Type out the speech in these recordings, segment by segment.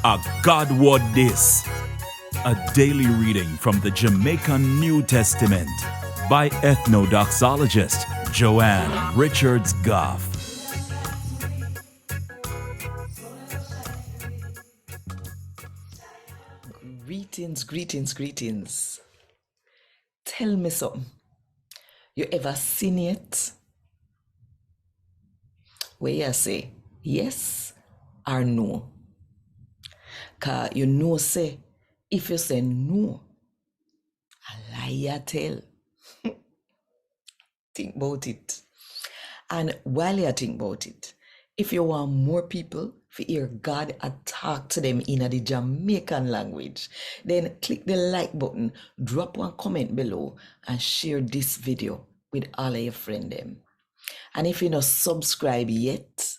A God Word This. A daily reading from the Jamaican New Testament by Ethnodoxologist Joanne Richards Goffe. Greetings. Tell me something. You ever sin yet? Where you say yes or no? Cause you know say, if you say no, a lie you tell. Think about it. And while you think about it, if you want more people to hear God talk to them in the Jamaican language, then click the like button, drop one comment below, and share this video with all of your friends. And if you're not subscribed yet,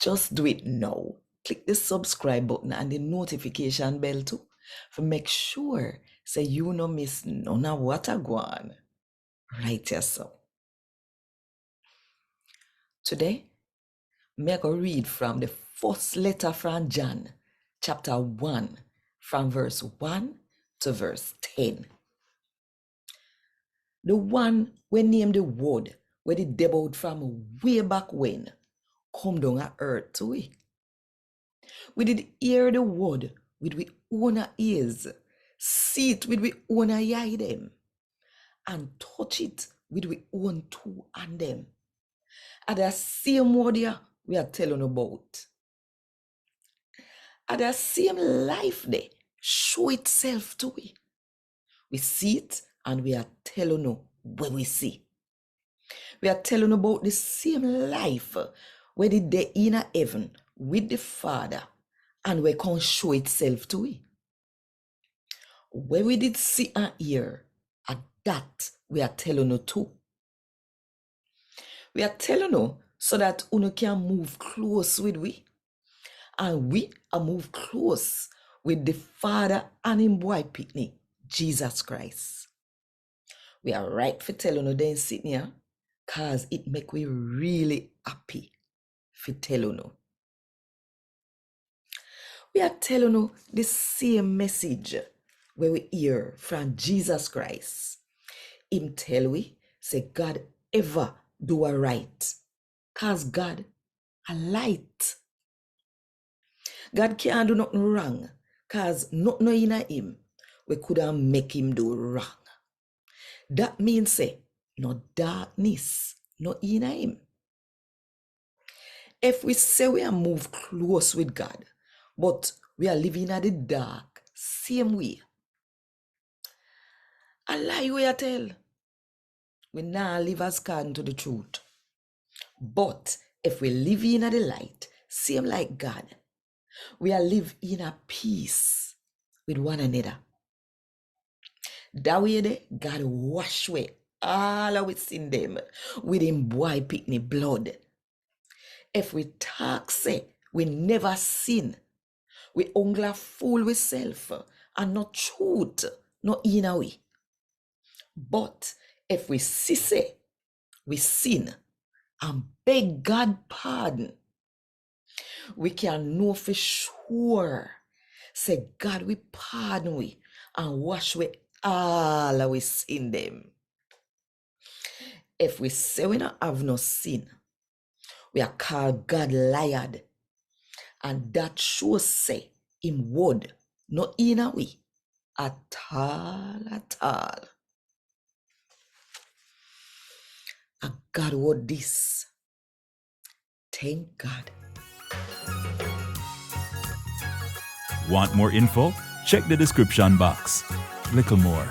just do it now. Click the subscribe button and the notification bell too, to make sure so you no miss none of what I go on. Right yourself. Today, I'm going to read from the first letter from John, chapter 1, from verse 1 to verse 10. The one we named the word, where the devil from way back when, come down on earth to we. We did hear the word with we own ears, see it with we own eye them, and touch it with we own two and them. And the same word here we are telling about. And the same life there show itself to we. We see it and we are telling you when we see. We are telling about the same life where the day in heaven with the Father and we can show itself to we. When we did see and hear, and that we are telling you too. We are telling you so that you can move close with we. And we are move close with the Father and him boy picnic, Jesus Christ. We are right for telling you then sitting here, cause it make we really happy for telling you. We are telling you the same message where we hear from Jesus Christ. Him tell we, say God ever do a right, cause God a light. God can't do nothing wrong, cause nothing in him we couldn't make him do wrong. That means say no darkness, no in him. If we say we are move close with God, but we are living at the dark, same way. A lie we are tell. We now live as according to the truth. But if we live in the light, same like God, we are live in a peace with one another. That way God wash away all our sin them with him boy picnic blood. If we talk say we never sin, we only fool we self and not truth, not in a way. But if we say we sin and beg God pardon, we can know for sure. Say God we pardon we and wash away all our sin them. If we say we don't have no sin, we are called God liar. And that shows say him word, not in a way, at all. And God word this. Thank God. Want more info? Check the description box. Little more.